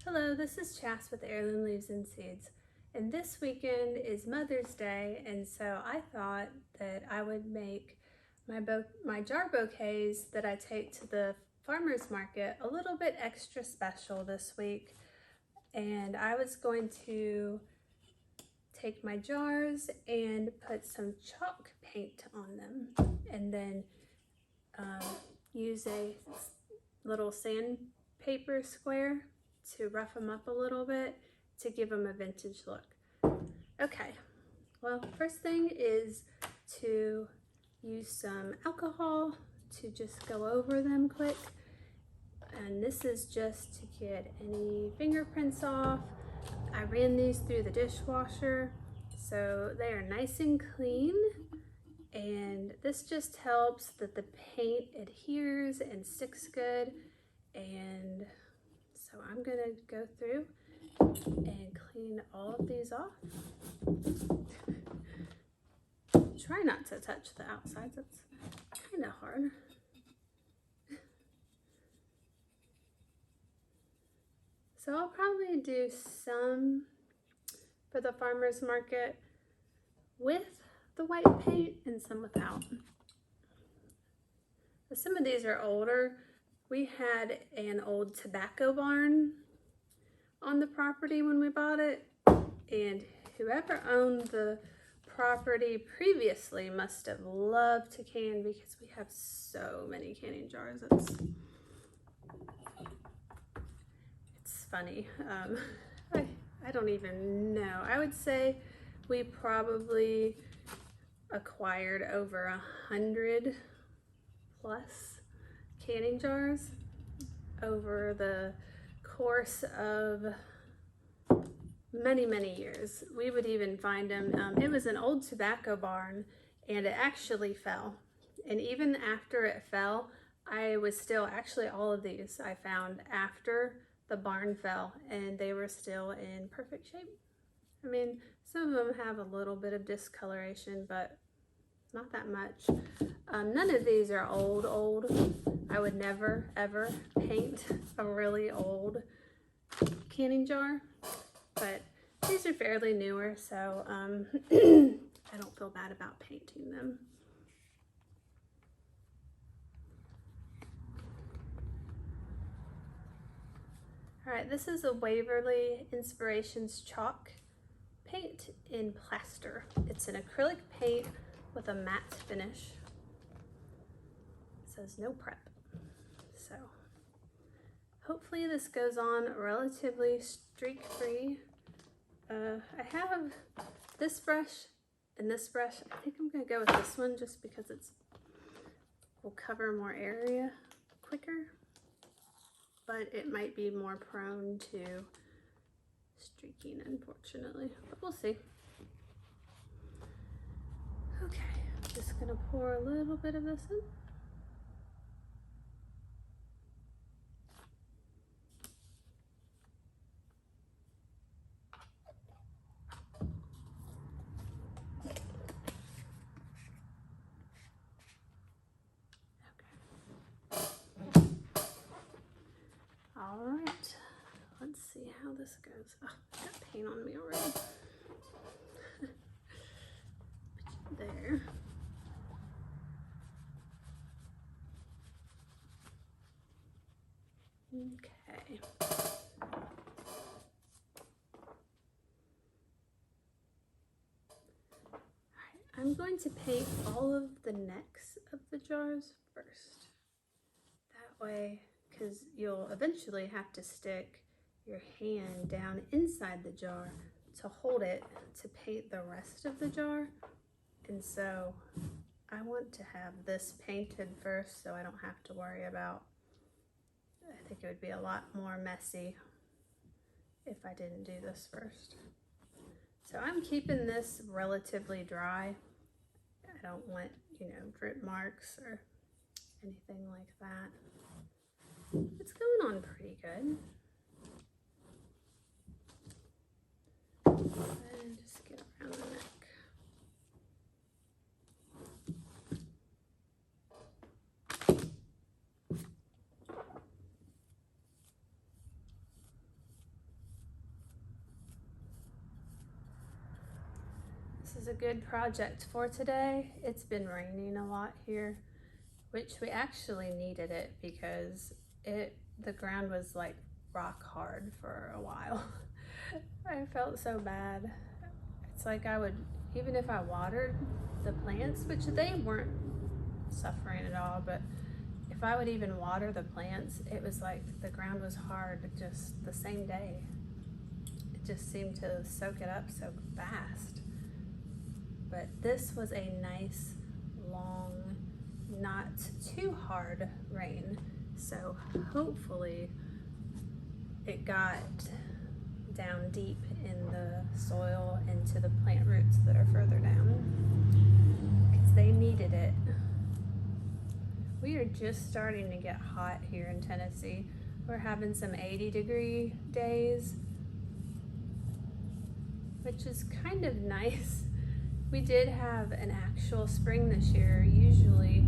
Hello, this is Chas with Heirloom Leaves and Seeds, and this weekend is Mother's Day, and so I thought that I would make my jar bouquets that I take to the farmer's market a little bit extra special this week. And I was going to take my jars and put some chalk paint on them, and then use a little sandpaper square to rough them up a little bit to give them a vintage look. Okay, well, first thing is to use some alcohol to just go over them quick. And this is just to get any fingerprints off. I ran these through the dishwasher, so they are nice and clean. And this just helps that the paint adheres and sticks good. And so I'm gonna go through and clean all of these off. Try not to touch the outsides, it's kind of hard. So I'll probably do some for the farmer's market with the white paint and some without. Some of these are older. We had an old tobacco barn on the property when we bought it, and whoever owned the property previously must have loved to can, because we have so many canning jars. It's funny. I don't even know. I would say we probably acquired over 100 plus canning jars over the course of many years. We would even find them. It was an old tobacco barn, and it actually fell. And even after it fell, I was still, actually all of these I found after the barn fell, and they were still in perfect shape. I mean, some of them have a little bit of discoloration, but not that much. None of these are old. I would never ever paint a really old canning jar, but these are fairly newer, so I don't feel bad about painting them. All right, this is a Waverly Inspirations chalk paint in plaster. It's an acrylic paint with a matte finish. It says no prep. So hopefully this goes on relatively streak-free. I have this brush and this brush. I think I'm gonna go with this one just because will cover more area quicker, but it might be more prone to streaking, unfortunately, but we'll see. Okay, just gonna pour a little bit of this in. All right, let's see how this goes. Oh, I got paint on me already. There. Okay. Alright, I'm going to paint all of the necks of the jars first. That way, because you'll eventually have to stick your hand down inside the jar to hold it to paint the rest of the jar. And so I want to have this painted first so I don't have to worry about, I think it would be a lot more messy if I didn't do this first. So I'm keeping this relatively dry. I don't want, drip marks or anything like that. It's going on pretty good. And just get around the neck. a good project for today. It's been raining a lot here, which we actually needed it because the ground was like rock hard for a while. I felt so bad. It's like I would, even if I watered the plants, which they weren't suffering at all, but if I would even water the plants, it was like the ground was hard just the same day. It just seemed to soak it up so fast. But this was a nice, long, not too hard rain. So hopefully it got down deep in the soil and to the plant roots that are further down, because they needed it. We are just starting to get hot here in Tennessee. We're having some 80-degree days, which is kind of nice. We did have an actual spring this year. Usually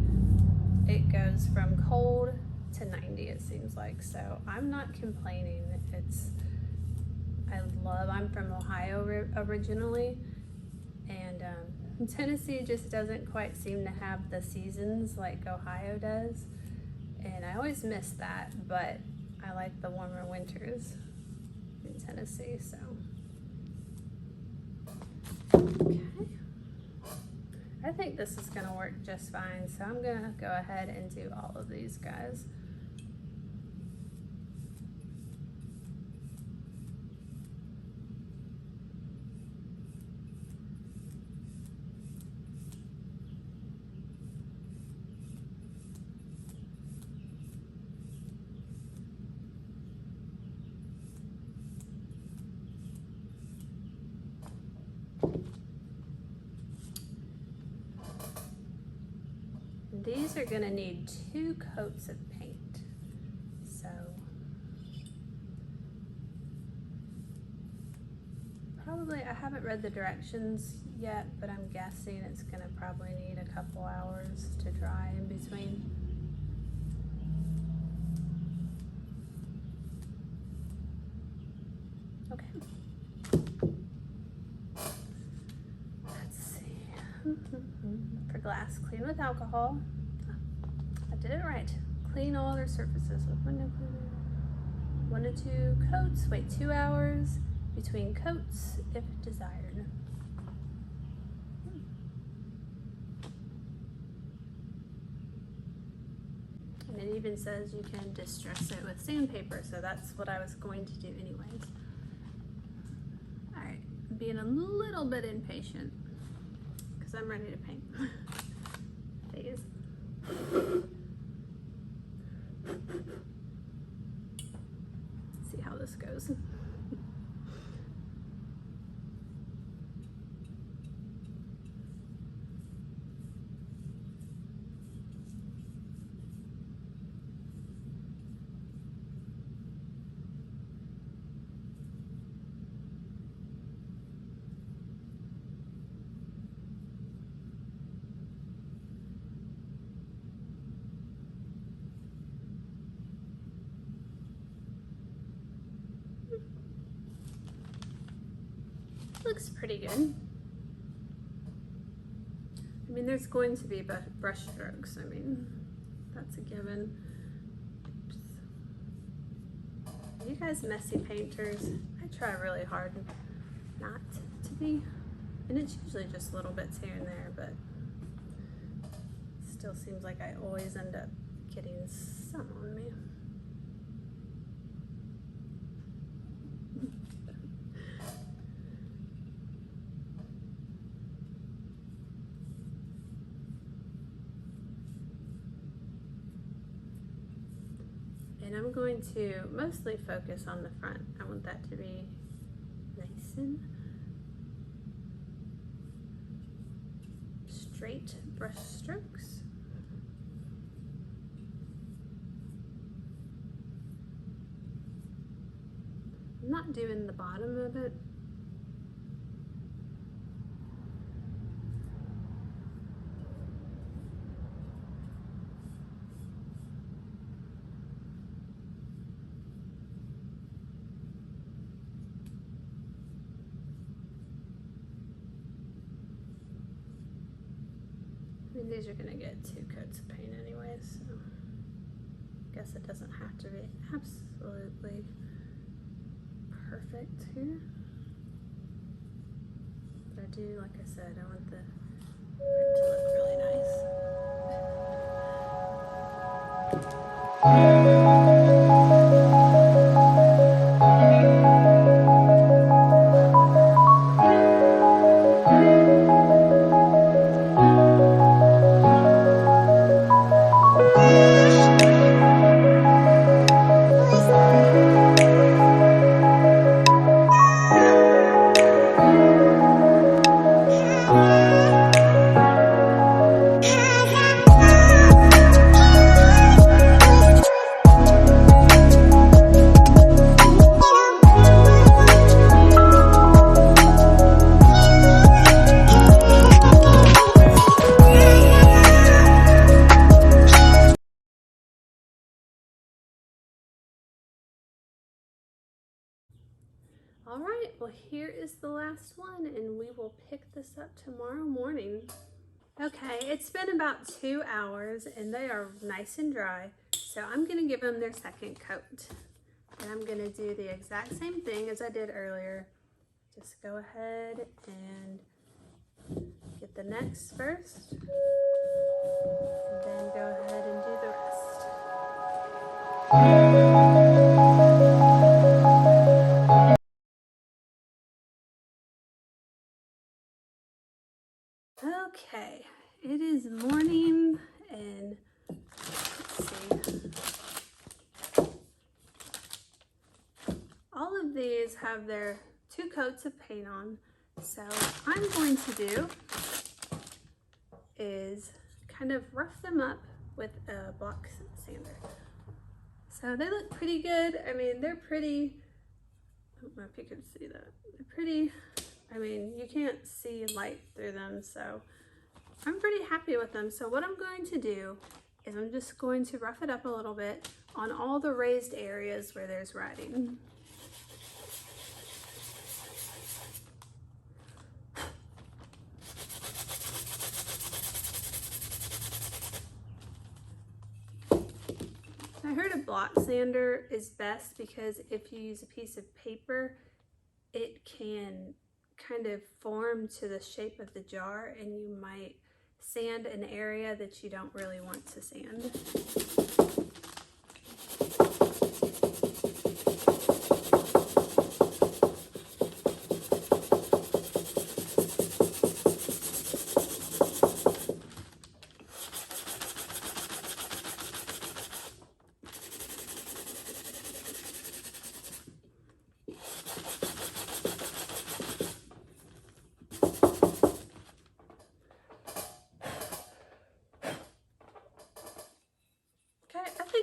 it goes from cold to 90, it seems like, so I'm not complaining. I'm from Ohio originally, and Tennessee just doesn't quite seem to have the seasons like Ohio does, and I always miss that, but I like the warmer winters in Tennessee, so. Okay. I think this is gonna work just fine, so I'm gonna go ahead and do all of these guys. These are gonna need 2 coats of paint, so probably, I haven't read the directions yet, but I'm guessing it's gonna probably need a couple hours to dry in between. Okay. Let's see. For glass, clean with alcohol. I did it right. Clean all other surfaces with 1 to 2 coats. Wait 2 hours between coats if desired. And it even says you can distress it with sandpaper, so that's what I was going to do anyways. All right, I'm being a little bit impatient because I'm ready to paint. These. See how this goes. Looks pretty good. I mean, there's going to be brush strokes. I mean, that's a given. Oops. Are you guys messy painters? I try really hard not to be. And it's usually just little bits here and there, but still seems like I always end up getting some on me. And I'm going to mostly focus on the front. I want that to be nice and straight brush strokes. I'm not doing the bottom of it. And these are gonna get 2 coats of paint anyway, so I guess it doesn't have to be absolutely perfect here. But I do, like I said, I want the art to look really nice. All right, well, here is the last one, and we will pick this up tomorrow morning. Okay, it's been about 2 hours, and they are nice and dry, so I'm gonna give them their second coat. And I'm gonna do the exact same thing as I did earlier. Just go ahead and get the necks first, and then go ahead and do the rest. Okay, it is morning, and let's see. All of these have their 2 coats of paint on, so what I'm going to do is kind of rough them up with a block sander. So they look pretty good. I mean, they're pretty, I don't know if you can see that. They're pretty, I mean, you can't see light through them, so I'm pretty happy with them. So what I'm going to do is I'm just going to rough it up a little bit on all the raised areas where there's writing. I heard a block sander is best because if you use a piece of paper, it can kind of form to the shape of the jar, and you might sand an area that you don't really want to sand.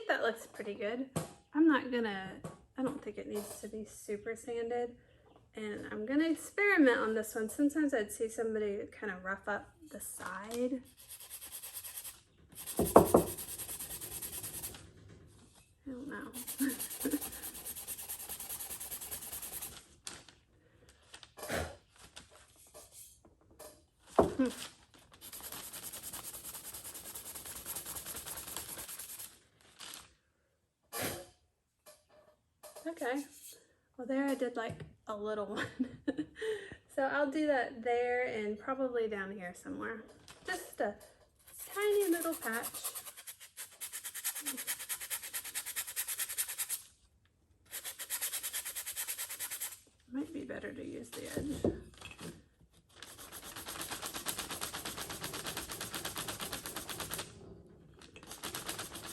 That looks pretty good. I don't think it needs to be super sanded, and I'm gonna experiment on this one. Sometimes I'd see somebody kind of rough up the side. I don't know. Okay, well there I did like a little one. So I'll do that there and probably down here somewhere. Just a tiny little patch. Might be better to use the edge.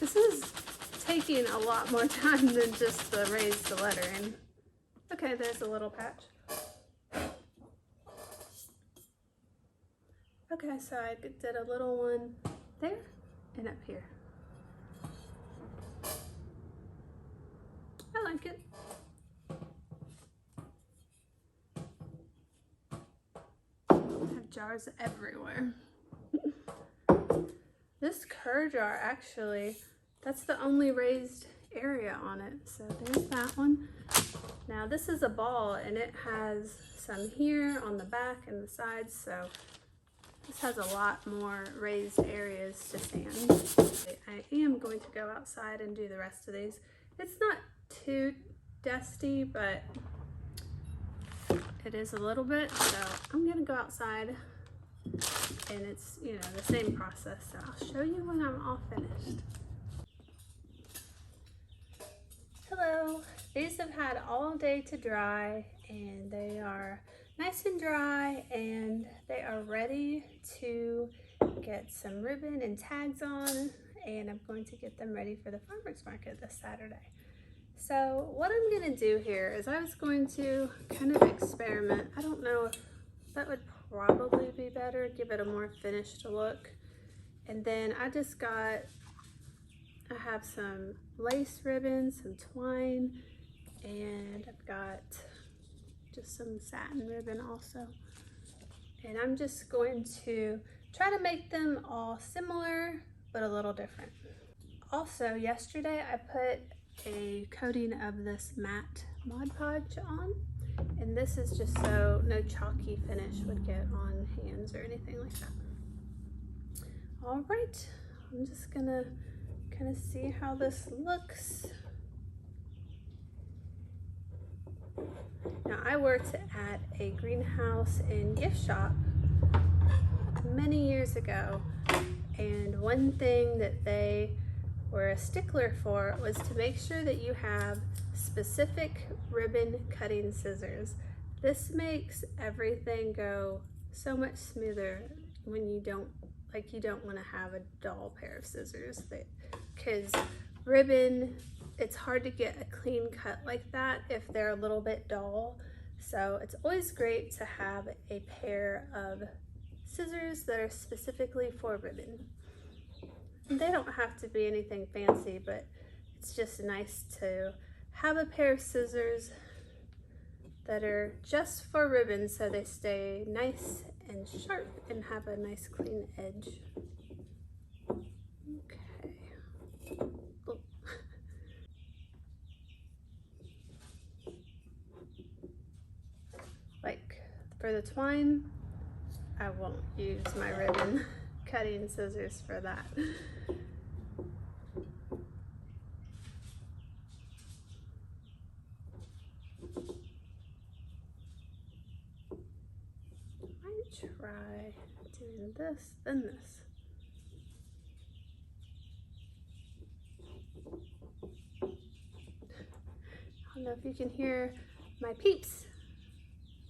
This is taking a lot more time than just the raised lettering. Okay, there's a little patch. Okay, so I did a little one there and up here. I like it. I have jars everywhere. This cur jar, actually, that's the only raised area on it. So there's that one. Now this is a ball, and it has some here on the back and the sides, so This has a lot more raised areas to sand. I am going to go outside and do the rest of these. It's not too dusty, but it is a little bit, so I'm gonna go outside, and it's, you know, the same process, so I'll show you when I'm all finished. Hello, these have had all day to dry, and they are nice and dry, and they are ready to get some ribbon and tags on, and I'm going to get them ready for the farmer's market this Saturday. So what I'm gonna do here is I was going to kind of experiment. I don't know if that would probably be better, give it a more finished look. And then I have some lace ribbon, some twine, and I've got just some satin ribbon also. And I'm just going to try to make them all similar, but a little different. Also, yesterday I put a coating of this matte Mod Podge on, and this is just so no chalky finish would get on hands or anything like that. All right, I'm just gonna kind of see how this looks. Now, I worked at a greenhouse and gift shop many years ago, and one thing that they were a stickler for was to make sure that you have specific ribbon cutting scissors. This makes everything go so much smoother when you don't want to have a dull pair of scissors, because ribbon, it's hard to get a clean cut like that if they're a little bit dull. So it's always great to have a pair of scissors that are specifically for ribbon. They don't have to be anything fancy, but it's just nice to have a pair of scissors that are just for ribbon so they stay nice and sharp and have a nice clean edge. Okay. Oh. Like for the twine, I won't use my ribbon cutting scissors for that. Try doing this, then this. I don't know if you can hear my peeps.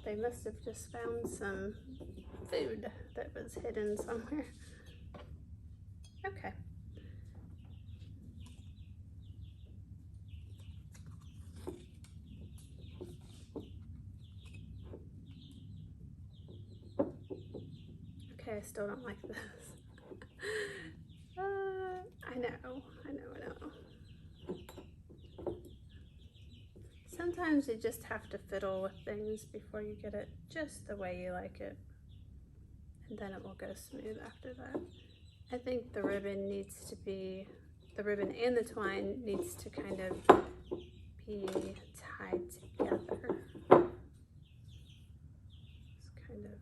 They must have just found some food that was hidden somewhere. Okay. Okay, I still don't like this. I know. Sometimes you just have to fiddle with things before you get it just the way you like it. And then it will go smooth after that. I think the ribbon and the twine needs to kind of be tied together. It's kind of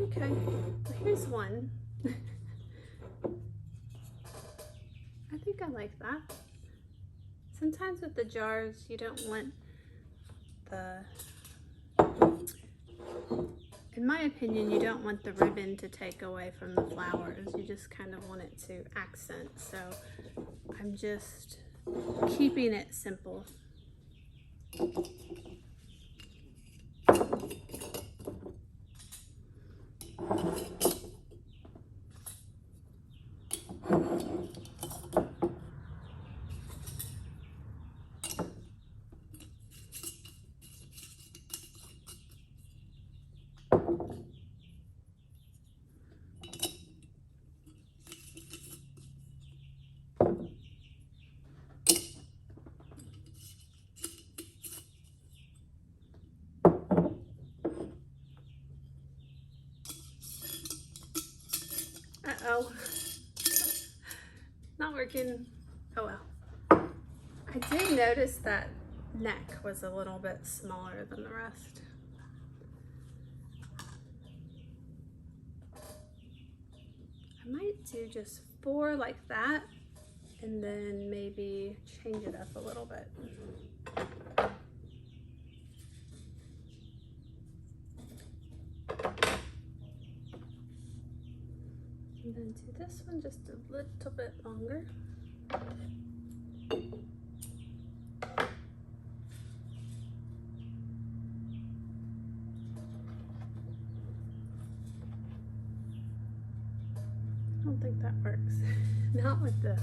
okay. Here's one. think I like that. Sometimes with the jars, you don't want in my opinion, you don't want the ribbon to take away from the flowers. You just kind of want it to accent. So I'm just keeping it simple. Uh-oh. Not working. Oh well. I did notice that neck was a little bit smaller than the rest. I might do just 4 like that and then maybe change it up a little bit. And then do this one just a little bit longer. I don't think that works. Not with this.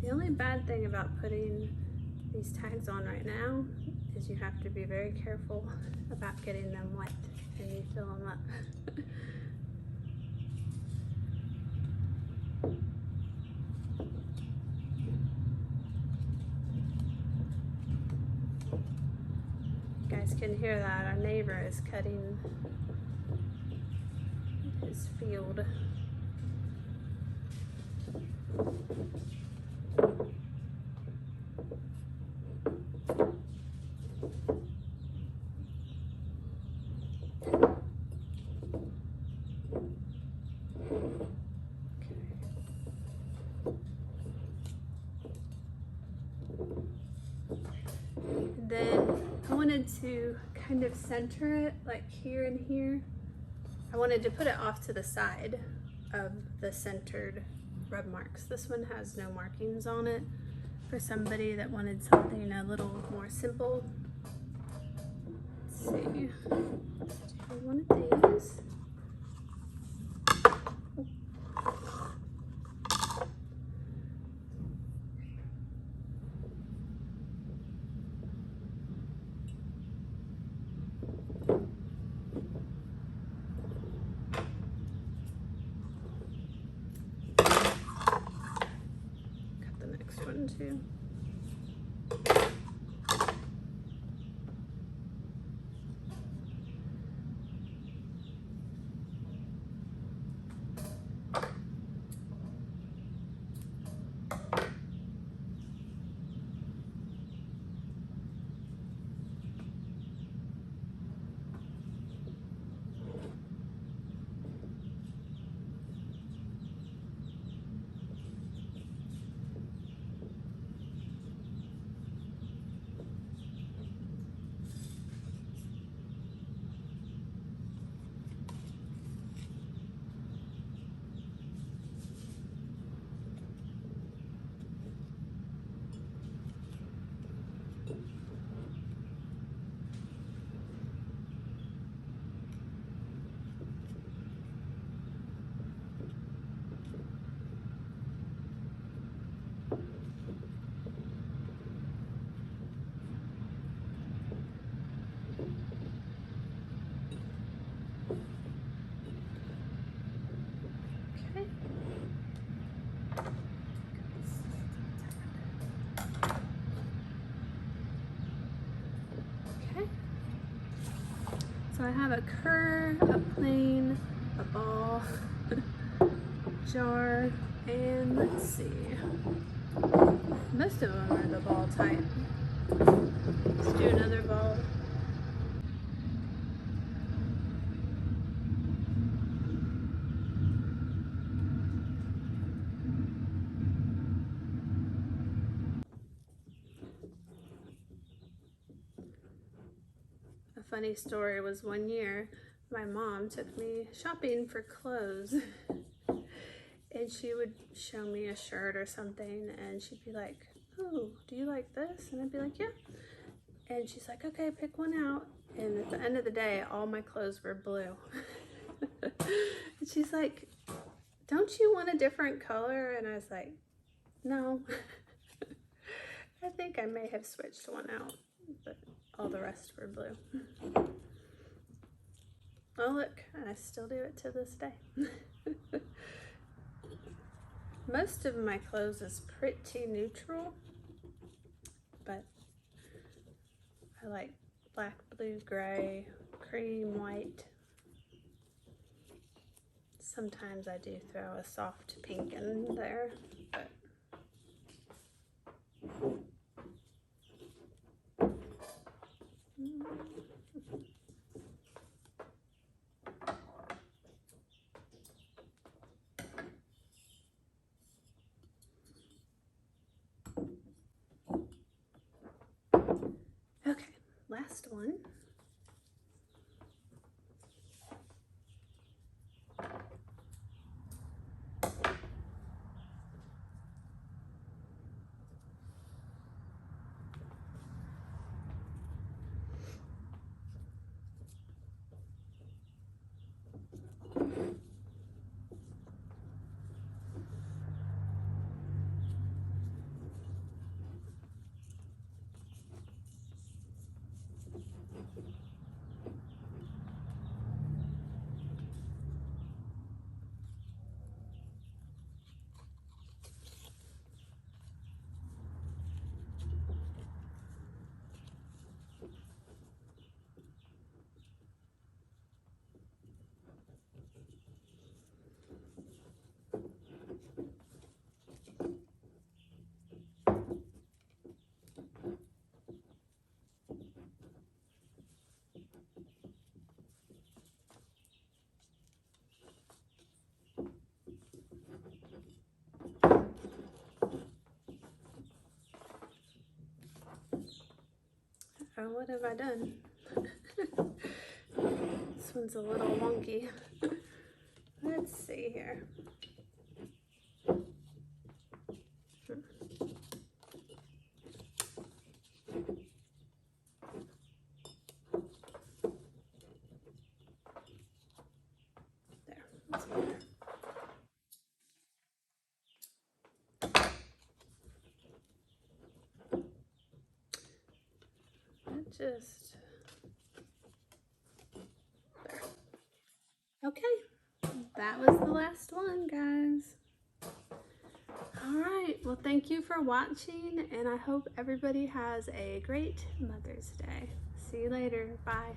The only bad thing about putting these tags on right now is you have to be very careful about getting them wet and you fill them up. You guys can hear that. Our neighbor is cutting his field. Then I wanted to kind of center it like here and here. I wanted to put it off to the side of the centered rub marks. This one has no markings on it for somebody that wanted something a little more simple. Let's see. Let's do one of these. Too. Okay. So I have a cur, a plane, a ball, jar, and let's see. Most of them are the ball type. Let's do another ball. A funny story was one year my mom took me shopping for clothes and she would show me a shirt or something and she'd be like, "Oh, do you like this?" And I'd be like, "Yeah." And she's like, "Okay, pick one out." And at the end of the day, all my clothes were blue. And she's like, "Don't you want a different color?" And I was like, "No." I think I may have switched one out, but all the rest were blue. Oh look, I still do it to this day. Most of my clothes is pretty neutral, but I like black, blue, gray, cream, white. Sometimes I do throw a soft pink in there, but okay, last one. Oh, what have I done? This one's a little wonky. Let's see here. There, that's better. Just there. Okay, that was the last one, guys. All right, well, thank you for watching, and I hope everybody has a great Mother's Day. See you later. Bye.